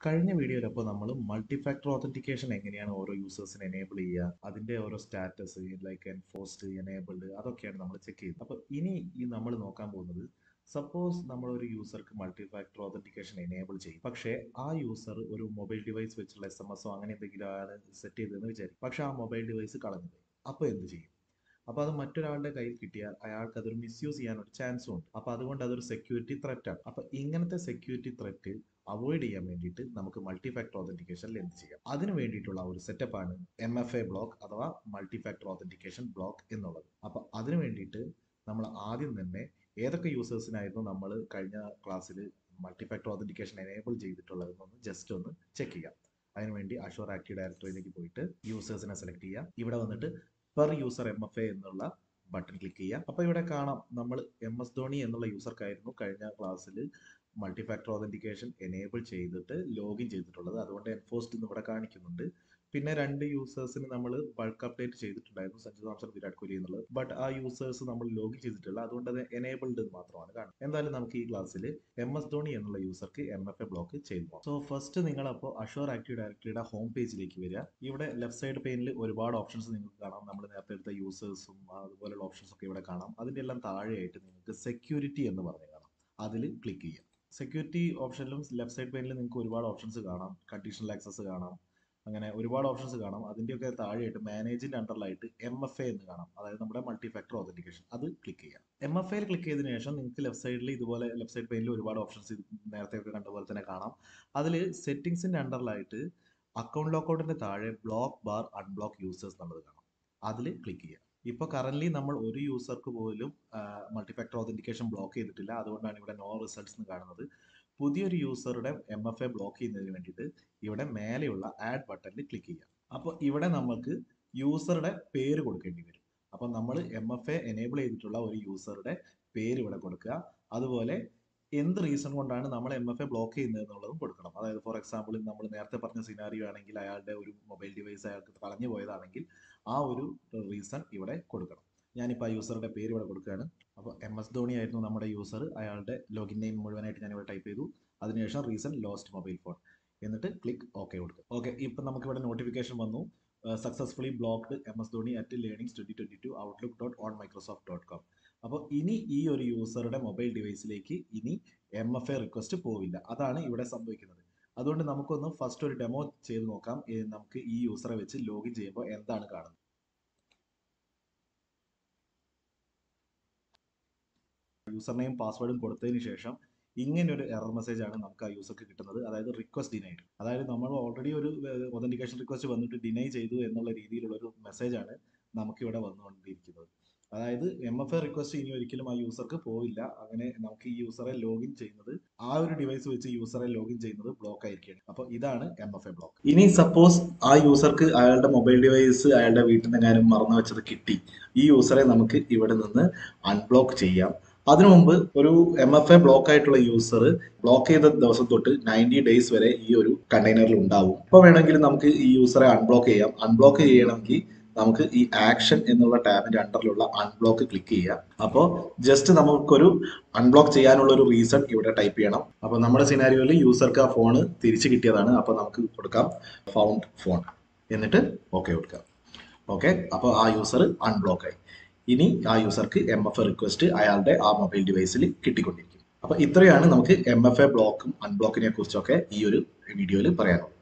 കഴിഞ്ഞ വീഡിയോയിൽ അപ്പോൾ നമ്മൾ മൾട്ടി ഫാക്ടർ ഓതന്റിക്കേഷൻ എങ്ങനെയാണ് ഓരോ യൂസേഴ്സിന് എനേബിൾ ചെയ്യുക, അതിന്റെ ഓരോ സ്റ്റാറ്റസ് ലൈക്ക് എൻഫോഴ്സ്ഡ്, എനേബിൾഡ്, അതൊക്കെയാണ് നമ്മൾ ചെക്ക് ചെയ്യുന്നത്. അപ്പോൾ ഇനി നമ്മൾ നോക്കാൻ പോകുന്നത്, സപ്പോസ് നമ്മൾ ഒരു യൂസർക്ക് മൾട്ടി ഫാക്ടർ ഓതന്റിക്കേഷൻ എനേബിൾ ചെയ്യും, പക്ഷേ ആ യൂസർ ഒരു മൊബൈൽ ഡിവൈസ് വെച്ചുള്ള SMS അങ്ങനെ എന്തെങ്കിലും ആണ് സെറ്റ് ചെയ്തതെന്ന് വിചാരിക്കും. പക്ഷേ ആ മൊബൈൽ ഡിവൈസ് കളഞ്ഞു, അപ്പോൾ എന്ത് ചെയ്യും? അപ്പോൾ അത് മറ്റൊരാളുടെ കയ്യിൽ കിട്ടിയാൽ അയാൾക്ക് അതൊരു മിസ്യൂസ് ചെയ്യാനൊരു ചാൻസും ഉണ്ട്. അപ്പോൾ അതുകൊണ്ട് അതൊരു സെക്യൂരിറ്റി ത്രെറ്റ് ആണ്. അപ്പോൾ ഇങ്ങനത്തെ സെക്യൂരിറ്റി ത്രെറ്റ് അവോയ്ഡ് ചെയ്യാൻ വേണ്ടിയിട്ട് നമുക്ക് മൾട്ടി ഫാക്ടർ ഓതന്റിക്കേഷനിൽ എന്ത് ചെയ്യാം? അതിന് വേണ്ടിയിട്ടുള്ള ഒരു സെറ്റപ്പാണ് MFA ബ്ലോക്ക് അഥവാ മൾട്ടി ഫാക്ടർ ഓതന്റിക്കേഷൻ ബ്ലോക്ക് എന്നുള്ളത്. അപ്പോൾ അതിന് വേണ്ടിയിട്ട് നമ്മൾ ആദ്യം തന്നെ ഏതൊക്കെ യൂസേഴ്സിനായിരുന്നു നമ്മൾ കഴിഞ്ഞ ക്ലാസ്സിൽ മൾട്ടി ഫാക്ടർ ഓതന്റിക്കേഷൻ എനേബിൾ ചെയ്തിട്ടുള്ളതെന്നൊന്ന് ജസ്റ്റ് ഒന്ന് ചെക്ക് ചെയ്യാം. അതിനുവേണ്ടി Azure Active Directoryയിലേക്ക് പോയിട്ട് യൂസേഴ്സിനെ സെലക്ട് ചെയ്യുക. ഇവിടെ വന്നിട്ട് പെർ യൂസർ MFA എന്നുള്ള ബട്ടൺ ക്ലിക്ക് ചെയ്യുക. അപ്പോൾ ഇവിടെ കാണാം, നമ്മൾ MS ധോണി എന്നുള്ള യൂസർക്കായിരുന്നു കഴിഞ്ഞ ക്ലാസ്സിൽ മൾട്ടി ഫാക്ടർ ഓതന്റിക്കേഷൻ എനേബിൾ ചെയ്തിട്ട് ലോഗിൻ ചെയ്തിട്ടുള്ളത്. അതുകൊണ്ട് എൻഫോഴ്സ്ഡ് എന്ന് ഇവിടെ കാണിക്കുന്നുണ്ട്. പിന്നെ 2 യൂസേഴ്സിന് നമ്മൾ ബൾക്ക് അപ്ഡേറ്റ് ചെയ്തിട്ടുണ്ടായിരുന്നു, സഞ്ജു സാംസൺ, വിരാട് കോഹ്ലി എന്നുള്ളത്. ബട്ട് ആ യൂസേഴ്സ് നമ്മൾ ലോഗിൻ ചെയ്തിട്ടില്ല, അതുകൊണ്ട് അത് എനേബിൾഡ് മാത്രമാണ് കാണുന്നത്. എന്തായാലും നമുക്ക് ഈ ക്ലാസ്സിൽ MS ധോണി എന്നുള്ള യൂസർക്ക് MFA ബ്ലോക്ക് ചെയ്തു പോകാം. സോ ഫസ്റ്റ് നിങ്ങൾ അപ്പോൾ Azure Active Directoryയുടെ ഹോം പേജിലേക്ക് വരിക. ഇവിടെ ലെഫ്റ്റ് സൈഡ് പെയിനിൽ ഒരുപാട് ഓപ്ഷൻസ് നിങ്ങൾക്ക് കാണാം. നമ്മൾ നേരത്തെ എടുത്ത യൂസേഴ്സും അതുപോലെയുള്ള ഓപ്ഷൻസ് ഒക്കെ ഇവിടെ കാണാം. അതിൻ്റെ എല്ലാം താഴെയായിട്ട് നിങ്ങൾക്ക് സെക്യൂരിറ്റി എന്ന് പറഞ്ഞ് കാണാം. അതിൽ ക്ലിക്ക് ചെയ്യുക. സെക്യൂരിറ്റി ഓപ്ഷനിലും ലെഫ്റ്റ് സൈഡ് പെയിനിൽ നിങ്ങൾക്ക് ഒരുപാട് ഓപ്ഷൻസ് കാണാം. കണ്ടീഷണൽ ആക്സസ് കാണാം, അങ്ങനെ ഒരുപാട് ഓപ്ഷൻസ് കാണാം. അതിൻ്റെയൊക്കെ താഴെയായിട്ട് മാനേജിന്റെ അണ്ടറിലായിട്ട് MFA എന്ന് കാണാം, അതായത് നമ്മുടെ മൾട്ടി ഫാക്ടർ ഓതന്റിക്കേഷൻ. അത് ക്ലിക്ക് ചെയ്യാം. MFA ക്ലിക്ക് ചെയ്തതിനു ശേഷം നിങ്ങൾക്ക് ലെഫ്റ്റ് സൈഡിൽ ഇതുപോലെ ലെഫ്റ്റ് സൈഡ് പെയിനിൽ ഒരുപാട് ഓപ്ഷൻസ് നേരത്തെ ഒക്കെ കണ്ട പോലെ തന്നെ കാണാം. അതിൽ സെറ്റിംഗ്സിന്റെ അണ്ടറിലായിട്ട് അക്കൗണ്ട് ലോക്കൗട്ടിന്റെ താഴെ ബ്ലോക്ക് ബാർ അൺബ്ലോക്ക് യൂസേഴ്സ് എന്നുള്ളത് കാണാം. അതിൽ ക്ലിക്ക് ചെയ്യുക. ഇപ്പോൾ കറന്റ് നമ്മൾ ഒരു യൂസർക്ക് പോലും മൾട്ടി ഫാക്ടർ ഓതന്റിക്കേഷൻ ബ്ലോക്ക് ചെയ്തിട്ടില്ല, അതുകൊണ്ടാണ് ഇവിടെ നോ റിസൾട്ട്സ് എന്ന് കാണുന്നത്. പുതിയൊരു യൂസറുടെ MFA ബ്ലോക്ക് ചെയ്യുന്നതിന് വേണ്ടിയിട്ട് ഇവിടെ മേലെയുള്ള ആഡ് ബട്ടണിൽ ക്ലിക്ക് ചെയ്യാം. അപ്പോൾ ഇവിടെ നമുക്ക് യൂസറുടെ പേര് കൊടുക്കേണ്ടി വരും. അപ്പോൾ നമ്മൾ MFA എനേബിൾ ചെയ്തിട്ടുള്ള ഒരു യൂസറുടെ പേര് ഇവിടെ കൊടുക്കുക. അതുപോലെ എന്ത് റീസൺ കൊണ്ടാണ് നമ്മൾ MFA ബ്ലോക്ക് ചെയ്യുന്നത് എന്നുള്ളതും കൊടുക്കണം. അതായത് ഫോർ എക്സാമ്പിൾ നമ്മൾ നേരത്തെ പറഞ്ഞ സിനാരിയോ ആണെങ്കിൽ അയാളുടെ ഒരു മൊബൈൽ ഡിവൈസ് അയാൾക്ക് കളഞ്ഞു പോയതാണെങ്കിൽ ആ ഒരു റീസൺ ഇവിടെ കൊടുക്കണം. ഞാനിപ്പോൾ ആ യൂസറുടെ പേര് ഇവിടെ കൊടുക്കുകയാണ്. അപ്പോൾ MS ധോണി ആയിരുന്നു നമ്മുടെ യൂസർ. അയാളുടെ ലോഗിൻ നെയിം മുഴുവനായിട്ട് ഞാൻ ഇവിടെ ടൈപ്പ് ചെയ്തു. അതിനുശേഷം റീസൺ ലോസ്റ്റ് മൊബൈൽ ഫോൺ, എന്നിട്ട് ക്ലിക്ക് ഓക്കെ കൊടുക്കുക. ഓക്കെ, ഇപ്പം നമുക്കിവിടെ നോട്ടിഫിക്കേഷൻ വന്നു, successfully blocked MS Dhoni at learnings2022outlook.onmicrosoft.com. അപ്പോൾ ഇനി ഈ ഒരു യൂസറുടെ മൊബൈൽ ഡിവൈസിലേക്ക് ഇനി MFA റിക്വസ്റ്റ് പോവില്ല. അതാണ് ഇവിടെ സംഭവിക്കുന്നത്. അതുകൊണ്ട് നമുക്കൊന്ന് ഫസ്റ്റ് ഒരു ഡെമോ ചെയ്ത് നോക്കാം. നമുക്ക് ഈ യൂസറെ വെച്ച് ലോഗിൻ ചെയ്യുമ്പോൾ എന്താണ് കാണുന്നത്. യൂസർ നെയിം പാസ്വേഡും കൊടുത്തതിന് ശേഷം ഇങ്ങനെ ഒരു എറർ മെസ്സേജ് ആണ് നമുക്ക് ആ യൂസർക്ക് കിട്ടുന്നത്, അതായത് റിക്വസ്റ്റ് ഡിനൈഡ്. അതായത് നമ്മൾ ഓൾറെഡി ഒരു ഒതന്റിക്കേഷൻ റിക്വസ്റ്റ് വന്നിട്ട് ഡിനൈ ചെയ്തു എന്നുള്ള രീതിയിലുള്ള ഒരു മെസ്സേജ് ആണ് നമുക്ക് ഇവിടെ വന്നുകൊണ്ടിരിക്കുന്നത്. അതായത് MFA റിക്വസ്റ്റ് ഇനി ഒരിക്കലും ആ യൂസർക്ക് പോവില്ല. അങ്ങനെ നമുക്ക് ഈ യൂസറെ ലോഗിൻ ചെയ്യുന്നത്, ആ ഒരു ഡിവൈസ് വെച്ച് യൂസറെ ലോഗിൻ ചെയ്യുന്നത് ബ്ലോക്ക് ആയിരിക്കുകയാണ്. അപ്പോൾ ഇതാണ് MFA ബ്ലോക്ക്. ഇനി സപ്പോസ് ആ യൂസർക്ക് അയാളുടെ മൊബൈൽ ഡിവൈസ് അയാളുടെ വീട്ടിൽ നിന്ന് എങ്ങാനും മറന്നു വെച്ചത് കിട്ടി, ഈ യൂസറെ നമുക്ക് ഇവിടെ നിന്ന് അൺബ്ലോക്ക് ചെയ്യാം. അതിനു മുമ്പ് ഒരു MFA ബ്ലോക്ക് ആയിട്ടുള്ള യൂസർ ബ്ലോക്ക് ചെയ്ത ദിവസം തൊട്ട് 90 ഡേയ്സ് വരെ ഈ ഒരു കണ്ടെയ്നറിൽ ഉണ്ടാവും. അപ്പോൾ വേണമെങ്കിൽ നമുക്ക് ഈ യൂസറെ അൺബ്ലോക്ക് ചെയ്യാം. അൺബ്ലോക്ക് ചെയ്യണമെങ്കിൽ നമുക്ക് ഈ ആക്ഷൻ എന്നുള്ള ടാബിന്റെ അണ്ടറിലുള്ള അൺബ്ലോക്ക് ക്ലിക്ക് ചെയ്യാം. അപ്പോൾ ജസ്റ്റ് നമുക്കൊരു അൺബ്ലോക്ക് ചെയ്യാനുള്ള ഒരു റീസൺ ഇവിടെ ടൈപ്പ് ചെയ്യണം. അപ്പോൾ നമ്മുടെ സിനാരിയോയിൽ യൂസർക്ക് ആ ഫോണ് തിരിച്ചു കിട്ടിയതാണ്. അപ്പോൾ നമുക്ക് കൊടുക്കാം ഫൗണ്ട് ഫോൺ, എന്നിട്ട് ഓക്കെ കൊടുക്കാം. ഓക്കെ, അപ്പോൾ ആ യൂസർ അൺബ്ലോക്ക് ആയി. ഇനി ആ യൂസർക്ക് MFA റിക്വസ്റ്റ് അയാളുടെ ആ മൊബൈൽ ഡിവൈസിൽ കിട്ടിക്കൊണ്ടിരിക്കും. അപ്പോൾ ഇത്രയാണ് നമുക്ക് MFA ബ്ലോക്കും അൺബ്ലോക്കിനെ കുറിച്ചൊക്കെ ഈ ഒരു വീഡിയോയിൽ പറയാനുള്ളത്.